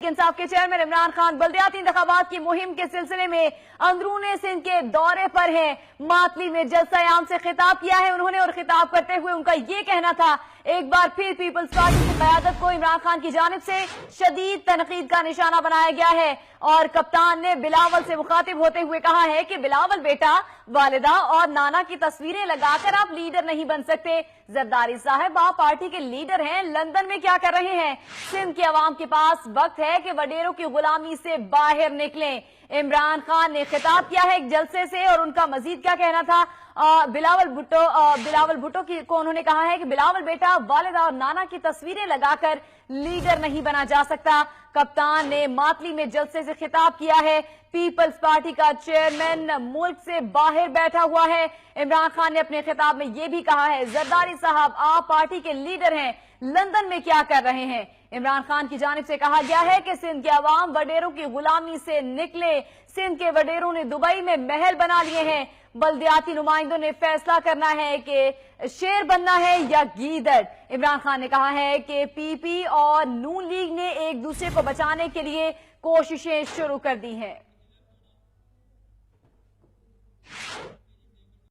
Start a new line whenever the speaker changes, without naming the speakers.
इंसाफ के चेयरमैन इमरान खान बल्दियाती इंतखाबात की मुहिम के सिलसिले में अंदरूने सिंध के दौरे पर हैं। मातली में जलसा आम से खिताब किया है उन्होंने, और खिताब करते हुए उनका ये कहना था, एक बार फिर पीपल्स पार्टी की क़यादत को इमरान खान की जानिब से शदीद तनकीद का निशाना बनाया गया है। और कप्तान ने बिलावल से मुखातिब होते हुए कहा है कि बिलावल बेटा, वालिदा और नाना की तस्वीरें लगाकर आप लीडर नहीं बन सकते। जरदारी साहब आप पार्टी के लीडर हैं, लंदन में क्या कर रहे हैं? सिंध के अवाम के पास वक्त है कि वडेरों की गुलामी से बाहर निकलें। इमरान खान ने खिताब किया है एक जलसे से, और उनका मजीद क्या कहना था? बिलावल भुट्टो को उन्होंने कहा है कि बिलावल बेटा, वालिदा और नाना की तस्वीरें लगाकर लीडर नहीं बना जा सकता। कप्तान ने मातली में जलसे से खिताब किया है। पीपल्स पार्टी का चेयरमैन मुल्क से बाहर बैठा हुआ है। इमरान खान ने अपने खिताब में यह भी कहा है, जरदारी साहब आप पार्टी के लीडर हैं, लंदन में क्या कर रहे हैं? इमरान खान की जानिब से कहा गया है कि सिंध के अवाम वडेरों की गुलामी से निकले। सिंध के वडेरों ने दुबई में महल बना लिए हैं। बल्दियाती नुमाइंदों ने फैसला करना है कि शेर बनना है या गीदड़। इमरान खान ने कहा है कि पीपी और नून लीग ने एक दूसरे को बचाने के लिए कोशिशें शुरू कर दी हैं।